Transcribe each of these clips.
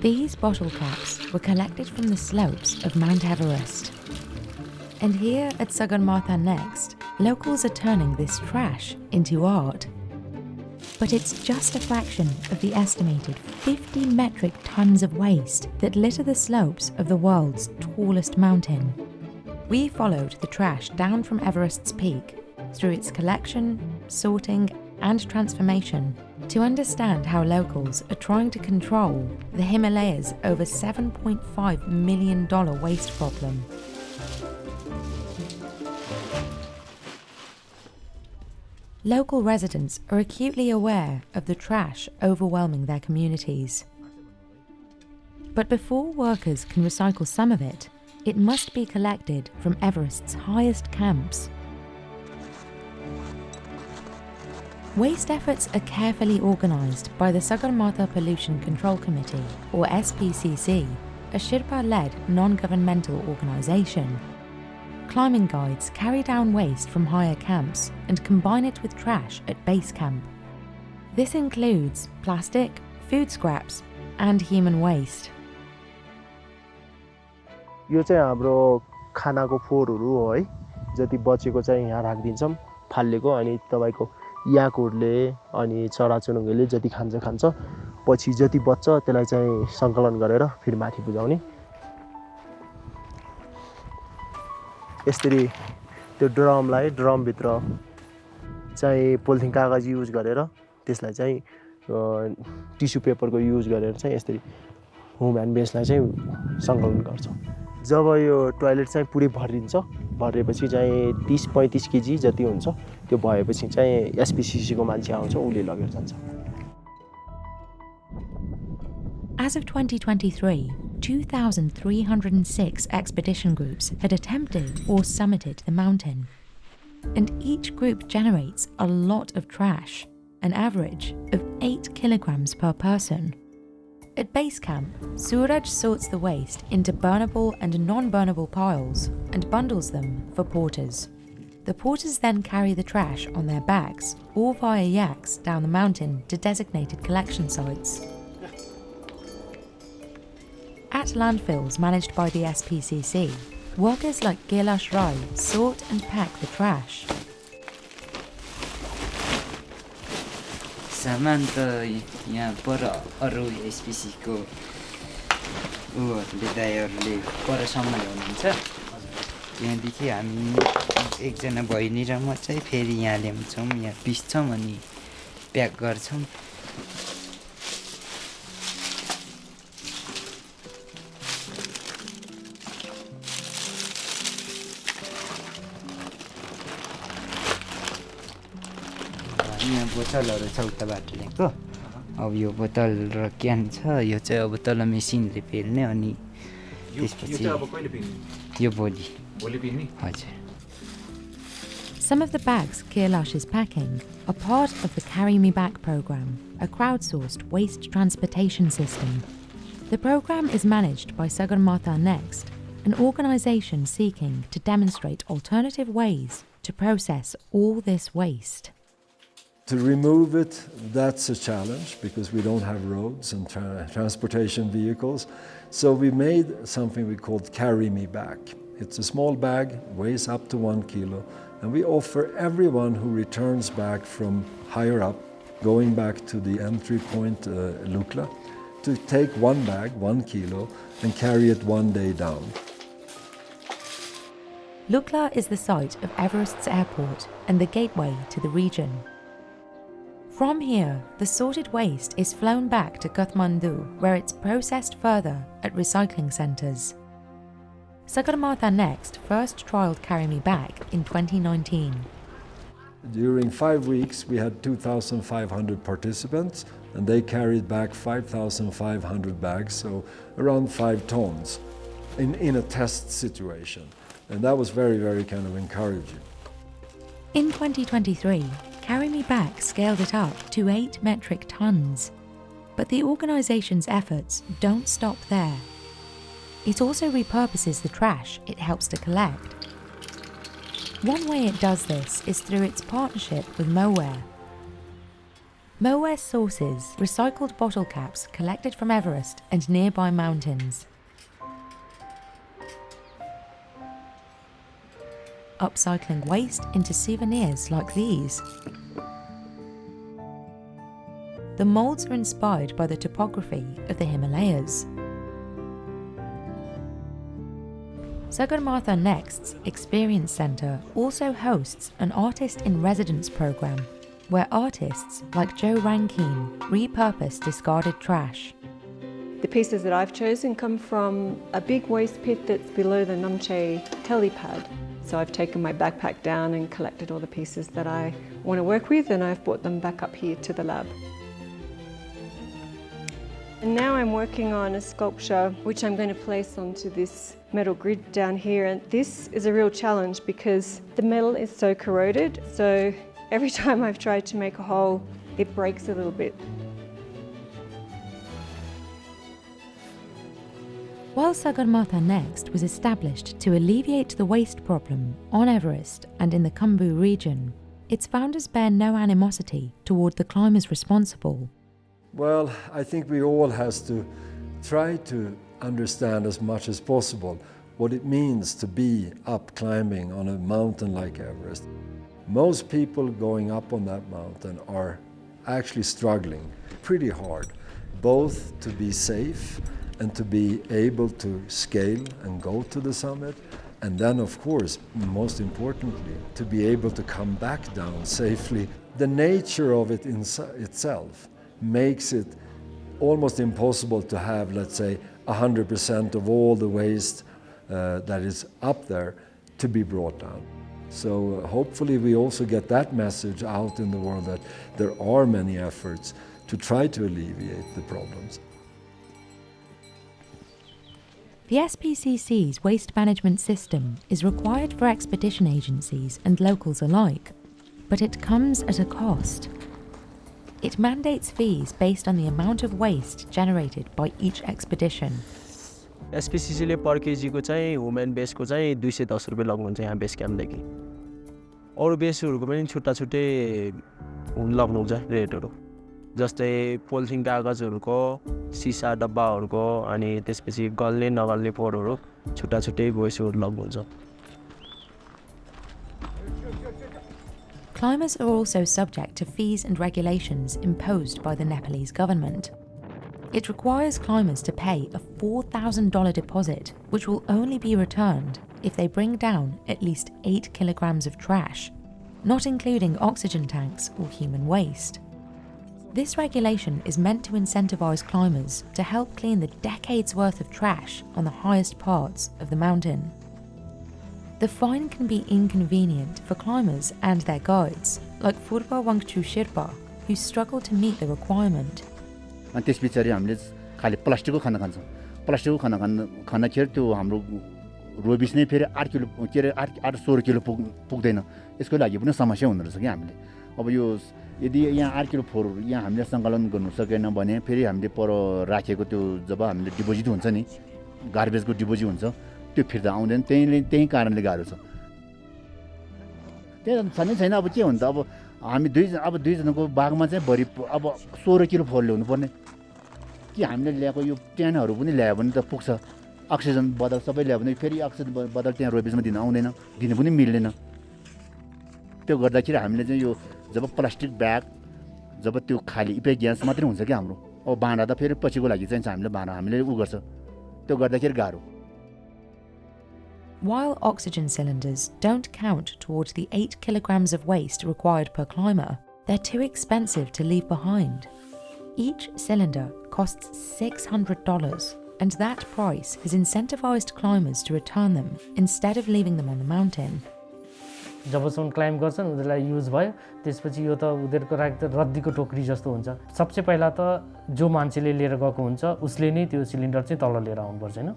These bottle caps were collected from the slopes of Mount Everest. And here at Sagarmatha Next, locals are turning this trash into art. But it's just a fraction of the estimated 50 metric tons of waste that litter the slopes of the world's tallest mountain. We followed the trash down from Everest's peak through its collection, sorting, and transformation to understand how locals are trying to control the Himalayas' over $7.5 million waste problem. Local residents are acutely aware of the trash overwhelming their communities. But before workers can recycle some of it, it must be collected from Everest's highest camps. Waste efforts are carefully organised by the Sagarmatha Pollution Control Committee, or SPCC, a Sherpa-led non-governmental organisation. Climbing guides carry down waste from higher camps and combine it with trash at base camp. This includes plastic, food scraps, and human waste. यो चाहिँ हाम्रो खानाको फोहोरहरू हो है, जति बचेको चाहिँ यहाँ राखिदिन्छौँ फालेको, अनि तपाईको याकहरूले अनि चराचुरुङ्गीले जति खान्छ पछि जति बच्छ त्यसलाई चाहिँ सङ्कलन गरेर फेरि माथि बुझाउने. यसरी त्यो ड्रम भित्र चाहिँ पोलिथिन कागज युज गरेर त्यसलाई चाहिँ टिस्यु पेपरको युज गरेर चाहिँ यसरी होम एन्ड वेस्टलाई चाहिँ सङ्कलन गर्छौँ. जब यो टोयलेट चाहिँ पुरै भरिएपछि चाहिँ 30-35 केजी जति हुन्छ, त्यो भएपछि चाहिँ एसपीसीसी को मान्छे आउँछ, उले लगेर जान्छ. As of 2023, 2,306 expedition groups had attempted or summited the mountain. And each group generates a lot of trash, an average of 8 kilograms per person. At base camp, Suraj sorts the waste into burnable and non-burnable piles and bundles them for porters. The porters then carry the trash on their backs or via yaks down the mountain to designated collection sites. At landfills managed by the SPCC, workers like Kailash Rai sort and pack the trash. सामान त यहाँ पर अरू एसपीसीको दाइहरूले परसम्म ल्याउनुहुन्छ. त्यहाँदेखि हामी एकजना बहिनी र म चाहिँ फेरि यहाँ ल्याउँछौँ, यहाँ पिस्छौँ अनि प्याक गर्छौँ. यहाँ बोतलहरू छ उताबाट ल्याएको. अब यो बोतल र क्यान छ, यो चाहिँ अब तल मेसिनले पेल्ने अनि त्यसपछि यो भोलि पिन्ने. हजुर. Some of the bags Kailash is packing are part of the Carry Me Back program, a crowdsourced waste transportation system. The program is managed by Sagarmatha Next, an organisation seeking to demonstrate alternative ways to process all this waste. To remove it, that's a challenge because we don't have roads and transportation vehicles. So we made something we called Carry Me Back. It's a small bag, weighs up to 1 kilo, and we offer everyone who returns back from higher up, going back to the entry point, Lukla, to take one bag, 1 kilo, and carry it one day down. Lukla is the site of Everest's airport and the gateway to the region. From here, the sorted waste is flown back to Kathmandu, where it's processed further at recycling centres. Sagarmatha Next first trialled Carry Me Back in 2019. During 5 weeks, we had 2,500 participants, and they carried back 5,500 bags, so around 5 tons, in a test situation. And that was very, very kind of encouraging. In 2023, Carry Me Back scaled it up to 8 metric tons. But the organisation's efforts don't stop there. It also repurposes the trash it helps to collect. One way it does this is through its partnership with MOWARE. MOWARE sources recycled bottle caps collected from Everest and nearby mountains. Upcycling waste into souvenirs like these. The moulds are inspired by the topography of the Himalayas. Sagarmatha Next's Experience Centre also hosts an Artist in Residence programme, where artists like Joe Rankine repurpose discarded trash. The pieces that I've chosen come from a big waste pit that's below the Namche helipad. So I've taken my backpack down and collected all the pieces that I want to work with, and I've brought them back up here to the lab. And now I'm working on a sculpture which I'm going to place onto this metal grid down here, and this is a real challenge because the metal is so corroded, so every time I've tried to make a hole, it breaks a little bit. While Sagarmatha Next was established to alleviate the waste problem on Everest and in the Khumbu region, its founders bear no animosity toward the climbers responsible. Well, I think we all has to try to understand as much as possible what it means to be up climbing on a mountain like Everest. Most people going up on that mountain are actually struggling pretty hard, both to be safe and to be able to scale and go to the summit, and then of course, most importantly, to be able to come back down safely. The nature of it itself makes it almost impossible to have, let's say, 100% of all the waste that is up there to be brought down. So hopefully we also get that message out in the world that there are many efforts to try to alleviate the problems. The SPCC's waste management system is required for expedition agencies and locals alike, but it comes at a cost. It mandates fees based on the amount of waste generated by each expedition. SPCC ले पर केजीको चाहिँ women बेसको चाहिँ 210 रुपैयाँ लाग्नुहुन्छ यहाँ base क्याम्पदेखि। अरू बेसहरूको पनि छुट्टा छुट्टै लाग्नुहुन्छ रेटहरू। जस्तै पोलिथिन कागजहरूको, सिसा डब्बाहरूको अनि त्यसपछि गल्ने नगल्ने पोरहरू छुट्टा छुट्टै बेसहरू लाग्नुहुन्छ। Climbers are also subject to fees and regulations imposed by the Nepalese government. It requires climbers to pay a $4,000 deposit, which will only be returned if they bring down at least 8 kilograms of trash, not including oxygen tanks or human waste. This regulation is meant to incentivize climbers to help clean the decades' worth of trash on the highest parts of the mountain. The fine can be inconvenient for climbers and their guides, like Furba Wangchu Shirpa, who struggle to meet the requirement. अनि त्यसपछि हामीले खाली प्लास्टिकको खाना खान्छौँ। प्लास्टिकको खाना खानाखेरि त्यो हाम्रो रोबिस नै फेरि 8 किलो के रे 8-16 किलो पुग्दैन। यसको लागि पनि समस्या हुँदो रहेछ के हामीले। अब यो यदि यहाँ 8 किलो फोहोर यहाँ हामीले सङ्कलन गर्न सकेन भने फेरि हामीले पर राखेको त्यो जब हामीले डिपोजिट हुन्छ नि गार्बेजको डिपोजिट हुन्छ त्यो फिर्ता आउँदैन। त्यही कारणले गाह्रो छ। त्यही छनै छैन अब के हुन्छ अब हामी दुई जनाको बागमा चाहिँ भरि अब 16 किलो फोहोर ल्याउनु पर्ने कि हामीले ल्याएको यो ट्यानहरू पनि ल्यायो भने त पुग्छ। अक्सिजन बदल सबै ल्यायो भने फेरि अक्सिजन बदल त्यहाँ रोबिसमा दिन आउँदैन, दिन पनि मिल्दैन। त्यो गर्दाखेरि हामीले चाहिँ यो जब प्लास्टिक ब्याग जब त्यो खाली इपे ग्यास मात्रै हुन्छ के हाम्रो अब भाँडा त फेरि पछिको लागि चाहिँ हामीले भाँडा हामीले उ गर्छ त्यो गर्दाखेरि गाह्रो। While oxygen cylinders don't count towards the 8 kilograms of waste required per climber, they're too expensive to leave behind. Each cylinder costs $600, and that price has incentivized climbers to return them instead of leaving them on the mountain. जबसम्म climb गर्छन् उनीहरूलाई use भयो त्यसपछि यो त उनीहरूको राख्दा रद्दीको टोकरी जस्तो हुन्छ। सबसे पहिला त जो मान्छेले लिएर गएको हुन्छ उसले नै त्यो सिलिन्डर चाहिँ तल लिएर आउनुपर्छ हैन।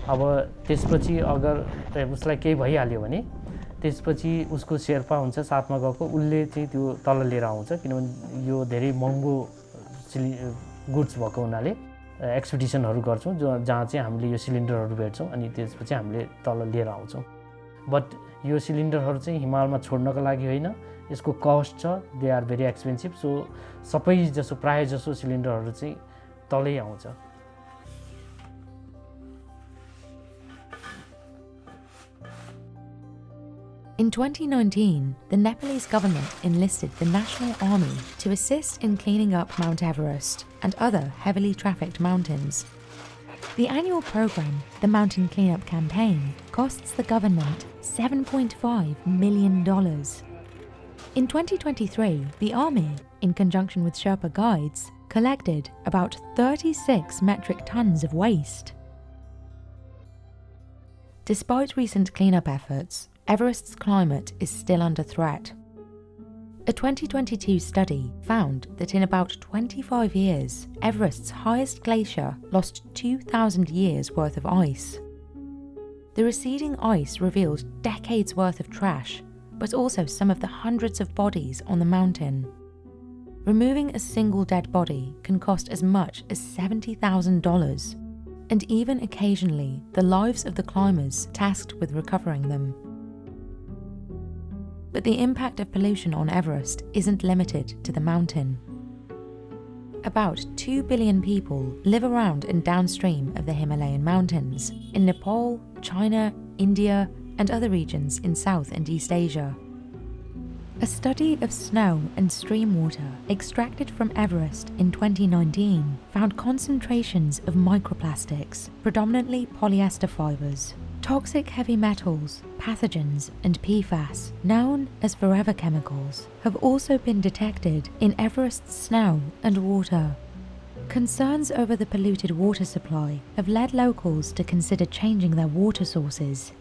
अब त्यसपछि अगर उसलाई केही भइहाल्यो भने त्यसपछि उसको शेर्पा हुन्छ साथमा गएको उसले चाहिँ त्यो तल लिएर आउँछ किनभने यो धेरै महँगो गुड्स भएको हुनाले एक्सपिडिसनहरू गर्छौं जहाँ चाहिँ हामीले यो सिलिन्डरहरू भेट्छौं अनि त्यसपछि हामीले तल लिएर आउँछौं। बट यो सिलिन्डरहरू चाहिँ हिमालमा छोड्नको लागि होइन यसको कस्ट छ, दे आर भेरी एक्सपेन्सिभ। सो सबै जसो प्रायः जसो सिलिन्डरहरू चाहिँ तलै आउँछ। In 2019, the Nepalese government enlisted the National Army to assist in cleaning up Mount Everest and other heavily trafficked mountains. The annual program, the Mountain Cleanup Campaign, costs the government $7.5 million. In 2023, the Army, in conjunction with Sherpa guides, collected about 36 metric tons of waste. Despite recent cleanup efforts, Everest's climate is still under threat. A 2022 study found that in about 25 years, Everest's highest glacier lost 2,000 years' worth of ice. The receding ice revealed decades' worth of trash, but also some of the hundreds of bodies on the mountain. Removing a single dead body can cost as much as $70,000, and even occasionally the lives of the climbers tasked with recovering them. But the impact of pollution on Everest isn't limited to the mountain. About 2 billion people live around and downstream of the Himalayan mountains, in Nepal, China, India, and other regions in South and East Asia. A study of snow and stream water extracted from Everest in 2019 found concentrations of microplastics, predominantly polyester fibers, toxic heavy metals, pathogens, and PFAS, known as forever chemicals, have also been detected in Everest's snow and water. Concerns over the polluted water supply have led locals to consider changing their water sources.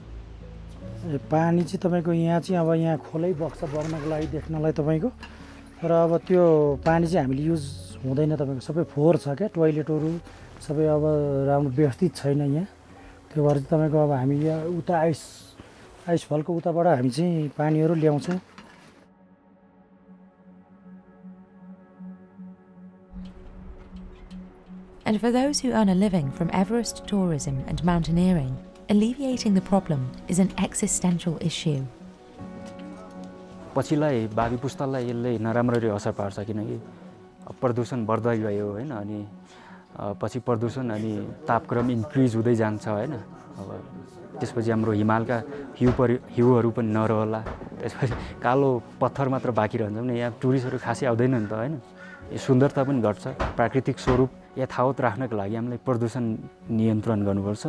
पानी चाहिँ तपाईको यहाँ चाहिँ अब यहाँ खोलै बग्छ बग्नको लागि देख्नलाई तपाईको र अब त्यो पानी चाहिँ हामीले युज हुँदैन तपाईको सबै फोहोर छ के टोयलेटहरु सबै अब राम्रो व्यवस्थित छैन यहाँ त्यो भएर चाहिँ तपाईको अब हामी यहाँ उता आइस फलको उताबाट हामी चाहिँ पानीहरु ल्याउँछौं. And for those who earn a living from Everest tourism and mountaineering, alleviating the problem is an existential issue. पछिलाई भावी पुस्तालाई यसले नराम्ररी असर पार्छ किनकि प्रदूषण बढ्दै गयो हैन अनि पछि प्रदूषण अनि तापक्रम इन्क्रिज हुँदै जान्छ हैन अब त्यसपछि हाम्रो हिमालका हिउँहरु पनि नरहला त्यसपछि कालो पत्थर मात्र बाँकी रहन्छ भने यहाँ टुरिस्टहरु खासै आउँदैन नि त हैन यो सुन्दरता पनि घट्छ प्राकृतिक स्वरूप यथावत राख्नको लागि हामीले प्रदूषण नियन्त्रण गर्नुपर्छ.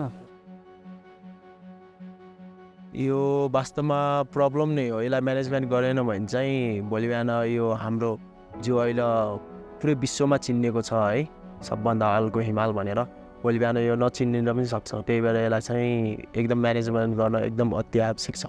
यो वास्तवमा प्रब्लम नै हो. यसलाई म्यानेजमेन्ट गरेन भने चाहिँ भोलि बिहान यो हाम्रो जो अहिले पुरै विश्वमा चिनिएको छ है सबभन्दा हल्को हिमाल भनेर भोलि बिहान यो नचिनिन पनि सक्छ. त्यही भएर यसलाई चाहिँ एकदम म्यानेजमेन्ट गर्न एकदम अति आवश्यक छ.